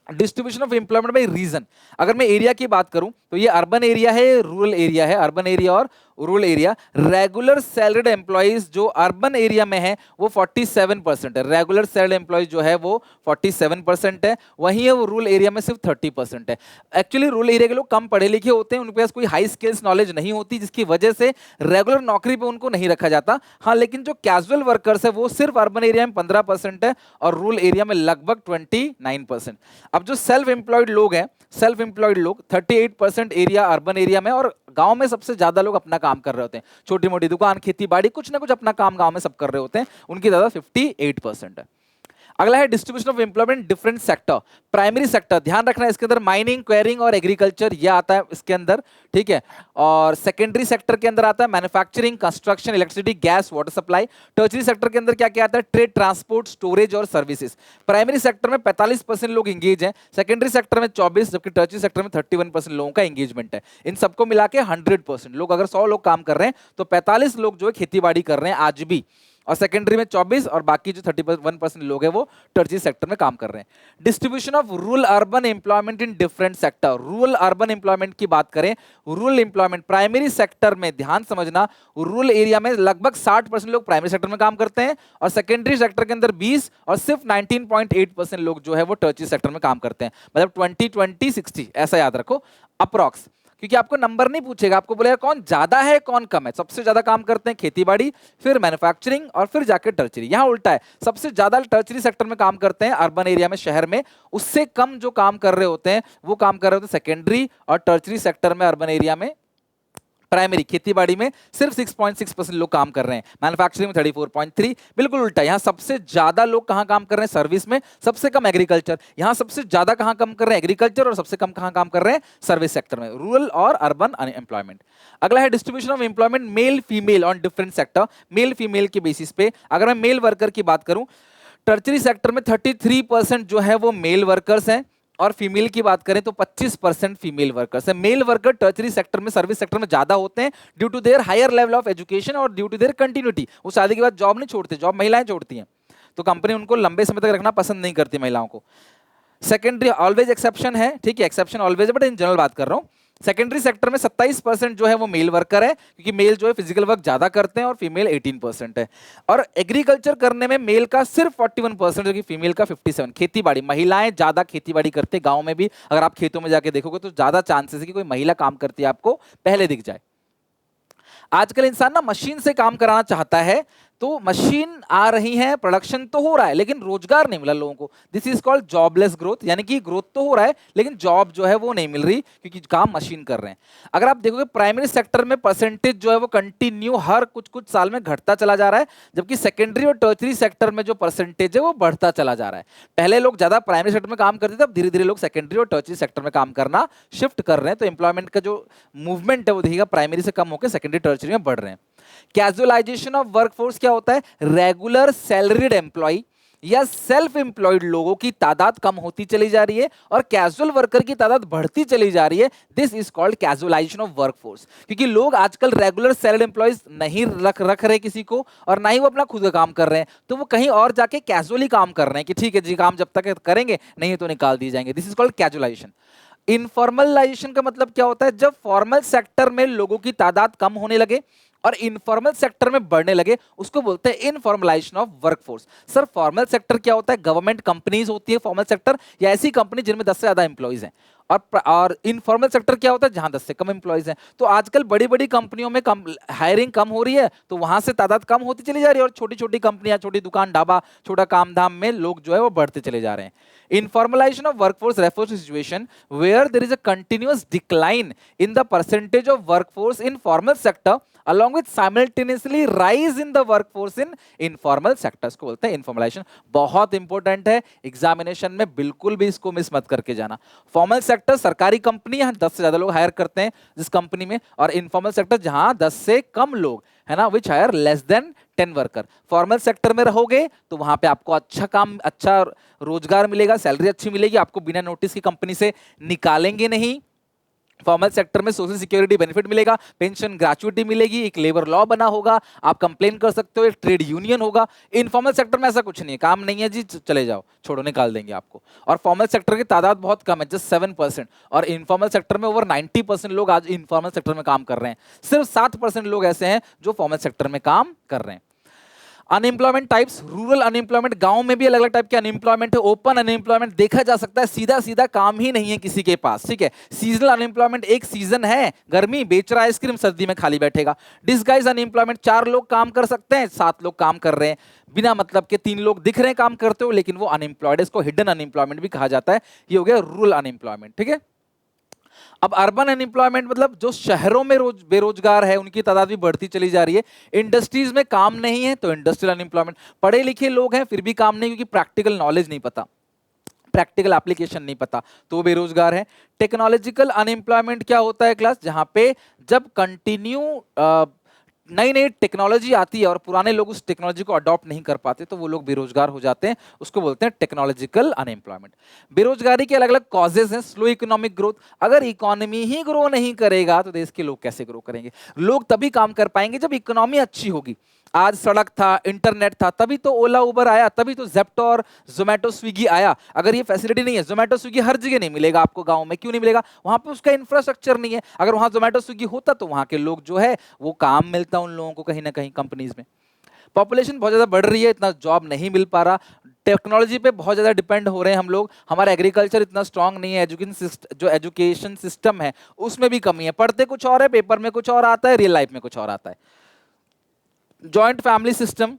Distribution of employment by region, अगर मैं एरिया की बात करूं तो ये अर्बन एरिया है, रूरल एरिया है, अर्बन एरिया और rural area. Regular salaried employees जो अर्बन एरिया में है वो 47% है, रेगुलर सैलरीड एम्प्लॉइज जो है वो 47% है, वहीं है वो रूरल एरिया में सिर्फ 30% है। एक्चुअली रूरल एरिया के लोग कम पढ़े लिखे होते हैं, उनके पास कोई हाई स्किल्स नॉलेज नहीं होती, जिसकी वजह से रेगुलर नौकरी पे उनको नहीं रखा जाता। हाँ, लेकिन जो कैजुअल वर्कर्स है वो सिर्फ अर्बन एरिया में 15% है और रूरल एरिया में लगभग 29%। अब जो सेल्फ एम्प्लॉयड लोग हैं, सेल्फ एम्प्लॉयड लोग 38% एरिया अर्बन एरिया में, और गांव में सबसे ज्यादा लोग अपना काम कर रहे होते हैं, छोटी मोटी दुकान, खेती बाड़ी, कुछ ना कुछ अपना काम गांव में सब कर रहे होते हैं, उनकी ज्यादा 58% है। अगला है distribution of employment different sector. Primary sector ध्यान रखना है, इसके अंदर माइनिंग, क्वेरिंग और एग्रीकल्चर ये आता है इसके अंदर, ठीक है। और सेकेंडरी सेक्टर के अंदर आता है manufacturing, construction, electricity, gas, water supply. Tertiary sector के अंदर क्या क्या आता है, ट्रेड, ट्रांसपोर्ट, स्टोरेज और सर्विसेज। प्राइमरी सेक्टर में 45% लोग इंगेज हैं, सेकेंडरी सेक्टर में 24, जबकि टर्चरी सेक्टर में 31% लोगों का इंगेजमेंट है। इन सबको मिला के 100% लोग, अगर 100 लोग काम कर रहे हैं तो 45 लोग जो है खेती बाड़ी कर रहे हैं आज भी, और सेकेंडरी में 24, और बाकी जो 31% लोग हैं वो टर्चरी सेक्टर में काम कर रहे हैं। Distribution of rural urban employment in different sector. Rural urban employment की बात करें, रूरल एम्प्लॉयमेंट प्राइमरी सेक्टर में, ध्यान समझना, रूरल एरिया में लगभग 60% लोग प्राइमरी सेक्टर में काम करते हैं, और सेकेंडरी सेक्टर के अंदर 20, और सिर्फ 19.8% लोग जो है वो टर्चरी सेक्टर में काम करते हैं। मतलब 20-20-60 ऐसा याद रखो अप्रॉक्स, क्योंकि आपको नंबर नहीं पूछेगा, आपको बोलेगा कौन ज्यादा है कौन कम है। सबसे ज्यादा काम करते हैं खेतीबाड़ी, फिर मैन्युफैक्चरिंग, और फिर जाके टर्चरी। यहां उल्टा है, सबसे ज्यादा टर्चरी सेक्टर में काम करते हैं अर्बन एरिया में, शहर में। उससे कम जो काम कर रहे होते हैं वो काम कर रहे होते हैं सेकेंडरी और टर्चरी सेक्टर में, अर्बन एरिया में। प्राइमरी खेतीबाड़ी में सिर्फ 6.6% लोग काम कर रहे हैं, मैन्युफैक्चरिंग में 34.3, बिल्कुल उल्टा। यहां सबसे ज्यादा लोग कहां काम कर रहे हैं, सर्विस में, सबसे कम एग्रीकल्चर। यहां सबसे ज्यादा कहां काम कर रहे हैं, एग्रीकल्चर, और सबसे कम कहां काम कर रहे हैं, सर्विस सेक्टर में। रूरल और अर्बन एम्प्लॉयमेंट। अगला है distribution of employment male female on different sector. Male female के बेसिस पे अगर मैं मेल वर्कर की बात करूं, टर्चरी सेक्टर में 33% जो है वो मेल वर्कर्स हैं, और फीमेल की बात करें तो 25% फीमेल वर्कर्स है। मेल वर्कर टर्चरी सेक्टर में, सर्विस सेक्टर में ज्यादा होते हैं due to their higher level of education और ड्यू टू देयर कंटिन्यूटी। वो शादी के बाद जॉब नहीं छोड़ते, जॉब महिलाएं छोड़ती हैं, तो कंपनी उनको लंबे समय तक रखना पसंद नहीं करती महिलाओं को। सेकेंडरी ऑलवेज एक्सेप्शन है, ठीक है, एक्सेप्शन ऑलवेज है, बट इन जनरल बात कर रहा हूं। सेकेंडरी सेक्टर में 27% जो है वो मेल वर्कर है, क्योंकि मेल जो है फिजिकल वर्क ज्यादा करते हैं और फीमेल 18% है। और एग्रीकल्चर करने में मेल का सिर्फ 41%, जो कि फीमेल का 57। खेती बाड़ी, महिलाएं ज्यादा खेती बाड़ी करते हैं गांव में भी। अगर आप खेतों में जाके देखोगे तो ज्यादा चांसेस है कि कोई महिला काम करती है आपको पहले दिख जाए। आजकल इंसान ना मशीन से काम कराना चाहता है, तो मशीन आ रही है, प्रोडक्शन तो हो रहा है, लेकिन रोजगार नहीं मिला लोगों को। This is called jobless growth, यानी कि ग्रोथ तो हो रहा है लेकिन जॉब जो है वो नहीं मिल रही, क्योंकि काम मशीन कर रहे हैं। अगर आप देखोगे प्राइमरी सेक्टर में परसेंटेज जो है वो कंटिन्यू हर कुछ कुछ साल में घटता चला जा रहा है, जबकि सेकेंडरी और टर्चरी सेक्टर में जो परसेंटेज है वो बढ़ता चला जा रहा है। पहले लोग ज्यादा प्राइमरी सेक्टर में काम करते थे, अब धीरे धीरे लोग सेकेंडरी और टर्चरी सेक्टर में काम करना शिफ्ट कर रहे हैं। तो एम्प्लॉयमेंट का जो मूवमेंट है वो देखिएगा प्राइमरी से कम होकर सेकेंडरी टर्चरी में बढ़ रहे हैं। कैजुअलाइजेशन ऑफ वर्कफोर्स क्या होता है? रेगुलर सैलरीड एम्प्लॉय या सेल्फ एम्प्लॉयड लोगों की तादाद कम होती चली जा रही है और कैजुअल वर्कर की तादाद बढ़ती चली जा रही है। This is called casualisation of workforce, क्योंकि लोग आजकल रेगुलर सैलरीड एम्प्लॉयज नहीं रख रहे किसी को, और ना ही वो अपना खुद का काम कर रहे हैं, तो वो कहीं और जाके कैजुअली काम कर रहे हैं कि ठीक है जी काम जब तक करेंगे, नहीं तो निकाल दिए जाएंगे। This is called casualisation. Informalisation का मतलब क्या होता है? जब फॉर्मल सेक्टर में लोगों की तादाद कम होने लगे और इनफॉर्मल सेक्टर में बढ़ने लगे, उसको बोलते हैं informalisation of workforce. Sir formal sector क्या होता है? गवर्नमेंट कंपनीज होती है फॉर्मल सेक्टर, या ऐसी कंपनी जिनमें 10 से ज्यादा एम्प्लॉइज हैं। और इनफॉर्मल सेक्टर क्या होता है? जहां 10 से कम एम्प्लॉइज हैं। तो आजकल बड़ी बड़ी कंपनियों में हायरिंग कम हो रही है, तो वहां से तादाद कम होती चली जा रही है, और छोटी छोटी कंपनियां, छोटी दुकान, ढाबा, छोटा काम धाम में लोग जो है वो बढ़ते चले जा रहे हैं। Informalization of workforce refers to situation where there is a continuous decline in the percentage of workforce in formal sector along with simultaneously rise in the workforce in informal sectors को बोलते हैं इन्फॉर्मलाइजेशन। बहुत इंपॉर्टेंट है, एग्जामिनेशन में बिल्कुल भी इसको मिस मत करके जाना। फॉर्मल सेक्टर सरकारी कंपनी, यहाँ 10 से ज्यादा लोग हायर करते हैं जिस कंपनी में, और इनफॉर्मल सेक्टर जहां 10 से कम लोग है ना, which hire less than 10 worker. Formal sector में रहोगे तो वहां पे आपको अच्छा काम, अच्छा रोजगार मिलेगा, सैलरी अच्छी मिलेगी, आपको बिना नोटिस की कंपनी से निकालेंगे नहीं। फॉर्मल सेक्टर में सोशल सिक्योरिटी बेनिफिट मिलेगा, पेंशन ग्रेचुइटी मिलेगी, एक लेबर लॉ बना होगा, आप कंप्लेन कर सकते हो, एक ट्रेड यूनियन होगा। इनफॉर्मल सेक्टर में ऐसा कुछ नहीं है, काम नहीं है जी चले जाओ, छोड़ो निकाल देंगे आपको। और फॉर्मल सेक्टर की तादाद बहुत कम है, जस्ट 7%, और इनफॉर्मल सेक्टर में ओवर 90% लोग आज इनफॉर्मल सेक्टर में काम कर रहे हैं। सिर्फ 7% लोग ऐसे हैं जो फॉर्मल सेक्टर में काम कर रहे हैं। अनएम्प्लॉयमेंट टाइप्स, रूरल अनएम्प्लॉयमेंट, गांव में भी अलग अलग टाइप के अनएम्प्लॉयमेंट है। ओपन अनएम्प्लॉयमेंट देखा जा सकता है, सीधा सीधा काम ही नहीं है किसी के पास, ठीक है। सीजनल अनएम्प्लॉयमेंट, एक सीजन है, गर्मी बेच रहा है आइसक्रीम, सर्दी में खाली बैठेगा। डिसगाइज अनएम्प्लॉयमेंट, 4 लोग काम कर सकते हैं, 7 लोग काम कर रहे हैं बिना मतलब के, 3 लोग दिख रहे हैं काम करते हो लेकिन वो अनएम्प्लॉयड है, इसको हिडन अनएम्प्लॉयमेंट भी कहा जाता है। ये हो गया रूरल अनएम्प्लॉयमेंट, ठीक है। अब अर्बन अनएम्प्लॉयमेंट मतलब जो शहरों में बेरोजगार है उनकी तादाद भी बढ़ती चली जा रही है। इंडस्ट्रीज में काम नहीं है तो इंडस्ट्रियल अनएम्प्लॉयमेंट, पढ़े लिखे लोग हैं फिर भी काम नहीं, क्योंकि प्रैक्टिकल नॉलेज नहीं पता, प्रैक्टिकल एप्लीकेशन नहीं पता, तो बेरोजगार है। टेक्नोलॉजिकल अनएम्प्लॉयमेंट क्या होता है क्लास? जहां पे जब कंटिन्यू नई नई टेक्नोलॉजी आती है और पुराने लोग उस टेक्नोलॉजी को अडॉप्ट नहीं कर पाते, तो वो लोग बेरोजगार हो जाते हैं, उसको बोलते हैं टेक्नोलॉजिकल अनएम्प्लॉयमेंट। बेरोजगारी के अलग अलग कॉजेज हैं। स्लो इकोनॉमिक ग्रोथ, अगर इकोनॉमी ही ग्रो नहीं करेगा तो देश के लोग कैसे ग्रो करेंगे? लोग तभी काम कर पाएंगे जब इकोनॉमी अच्छी होगी। आज सड़क था, इंटरनेट था, तभी तो ओला उबर आया, तभी तो जेप्टो और जोमेटो स्विगी आया। अगर ये फैसिलिटी नहीं है, जोमेटो स्विगी हर जगह नहीं मिलेगा आपको, गांव में क्यों नहीं मिलेगा? वहां पे उसका इंफ्रास्ट्रक्चर नहीं है। अगर वहां जोमेटो स्विगी होता तो वहां के लोग जो है वो काम मिलता उन लोगों को कहीं ना कहीं कंपनीज में। पॉपुलेशन बहुत ज्यादा बढ़ रही है, इतना जॉब नहीं मिल पा रहा, टेक्नोलॉजी पे बहुत ज्यादा डिपेंड हो रहे हैं हम लोग। हमारा एग्रीकल्चर इतना स्ट्रांग नहीं है, जो एजुकेशन सिस्टम है उसमें भी कमी है, पढ़ते कुछ और है, पेपर में कुछ और आता है, रियल लाइफ में कुछ और आता है। जॉइंट फैमिली सिस्टम,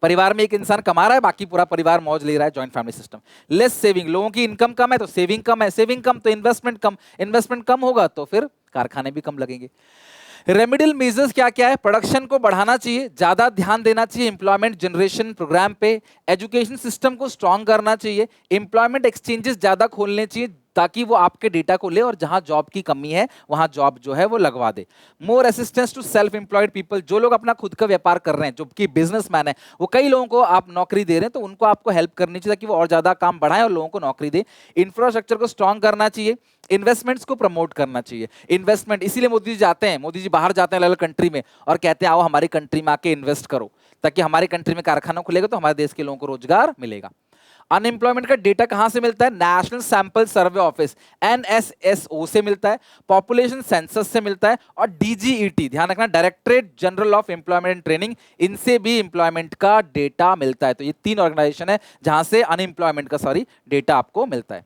परिवार में एक इंसान कमा रहा है, बाकी पूरा परिवार मौज ले रहा है, joint family system. Less saving, लोगों की इनकम कम है तो सेविंग कम है, सेविंग कम तो इन्वेस्टमेंट कम, इन्वेस्टमेंट कम होगा तो फिर कारखाने भी कम लगेंगे। रेमेडियल मेजर्स क्या क्या है? प्रोडक्शन को बढ़ाना चाहिए, ज्यादा ध्यान देना चाहिए एम्प्लॉयमेंट जनरेशन प्रोग्राम पे, एजुकेशन सिस्टम को स्ट्रांग करना चाहिए, एम्प्लॉयमेंट एक्सचेंजेस ज्यादा खोलने चाहिए ताकि वो आपके डेटा को ले और जहां जॉब की कमी है वहां जॉब जो है वो लगवा दे। More assistance to self employed people, जो लोग अपना खुद का व्यापार कर रहे हैं, जो कि बिजनेसमैन है, वो कई लोगों को आप नौकरी दे रहे हैं, तो उनको आपको हेल्प करनी चाहिए ताकि वो और ज्यादा काम बढ़ाएं और लोगों को नौकरी दे। इंफ्रास्ट्रक्चर को स्ट्रांग करना चाहिए, इन्वेस्टमेंट्स को प्रमोट करना चाहिए। इन्वेस्टमेंट, इसीलिए मोदी जी जाते हैं, मोदी जी बाहर जाते हैं अलग अलग कंट्री में और कहते हैं आओ हमारी कंट्री में आके इन्वेस्ट करो, ताकि हमारी कंट्री में कारखाना खुलेगा तो हमारे देश के लोगों को रोजगार मिलेगा। अनएम्प्लॉयमेंट का डेटा कहां से मिलता है? National sample survey office NSSO से मिलता है, पॉपुलेशन सेंसस से मिलता है, और डीजीईटी, ध्यान रखना, directorate general of employment and training, इनसे भी एम्प्लॉयमेंट का डेटा मिलता है। तो ये 3 ऑर्गेनाइजेशन है जहां से अनएम्प्लॉयमेंट का डेटा आपको मिलता है।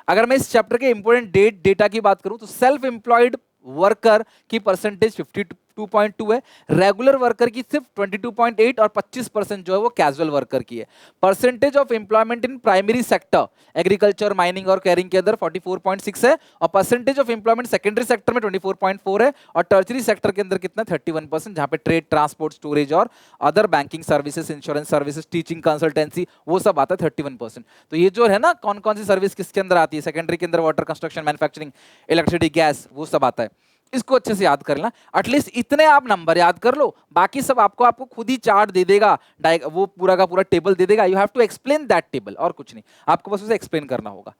अगर मैं इस चैप्टर के इंपोर्टेंट डेटा की बात करूं तो सेल्फ एम्प्लॉयड वर्कर की परसेंटेज 52.2 है, रेगुलर वर्कर की सिर्फ 22.8 और 25% जो है वो कैजुअल वर्कर की है। Percentage of employment in primary sector agriculture, mining और कैरिंग के अंदर 44.6 है, और percentage of employment secondary sector में 24.4 है, और टर्चरी सेक्टर के अंदर कितना 31%, जहां पे ट्रेड, ट्रांसपोर्ट, स्टोरेज और other banking services, insurance services, teaching, consultancy, वो सब आता है 31%। तो ये जो है ना, कौन कौन सी सर्विस किसके अंदर आती है, सेकेंडरी के अंदर water, construction, manufacturing, electricity, gas, वो सब आता है। इसको अच्छे से याद कर लेना, एटलीस्ट इतने आप नंबर याद कर लो, बाकी सब आपको खुद ही चार्ट दे देगा, वो पूरा का पूरा टेबल दे देगा, you have to explain that table, और कुछ नहीं, आपको बस उसे एक्सप्लेन करना होगा।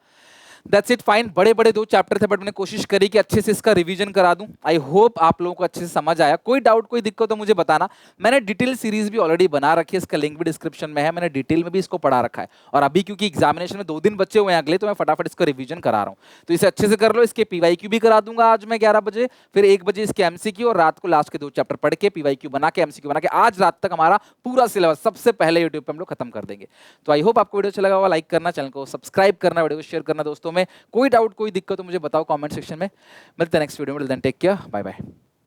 That's it, fine. बड़े बड़े 2 चैप्टर थे, बट मैंने कोशिश करी कि अच्छे से इसका रिवीजन करा दूं। आई होप आप लोगों को अच्छे से समझ आया। कोई डाउट, कोई दिक्कत हो मुझे बताना। मैंने डिटेल सीरीज भी ऑलरेडी बना रखी है, इसका लिंक भी डिस्क्रिप्शन में है, मैंने डिटेल में भी इसको पढ़ा रखा है। और अभी क्योंकि एग्जामिनेशन में 2 दिन बचे हुए हैं अगले, तो मैं फटाफट इसका रिवीजन करा रहा हूँ। तो इसे अच्छे से कर लो। इसके पीवाईक्यू भी करा दूंगा आज मैं 11 बजे, फिर 1 बजे इसके एमसीक्यू, और रात को लास्ट के 2 चैप्टर पढ़ के पीवाईक्यू बना के, एमसीक्यू बना के, आज रात तक हमारा पूरा सिलेबस सबसे पहले यूट्यूब पर हम लोग खत्म कर देंगे। तो आई होप आपको वीडियो अच्छा लगा होगा। लाइक करना, चैनल को सब्सक्राइब करना, वीडियो को शेयर करना दोस्तों में। कोई डाउट, कोई दिक्कत हो मुझे बताओ कमेंट सेक्शन में। मिलते हैं नेक्स्ट वीडियो में। Take care, bye bye.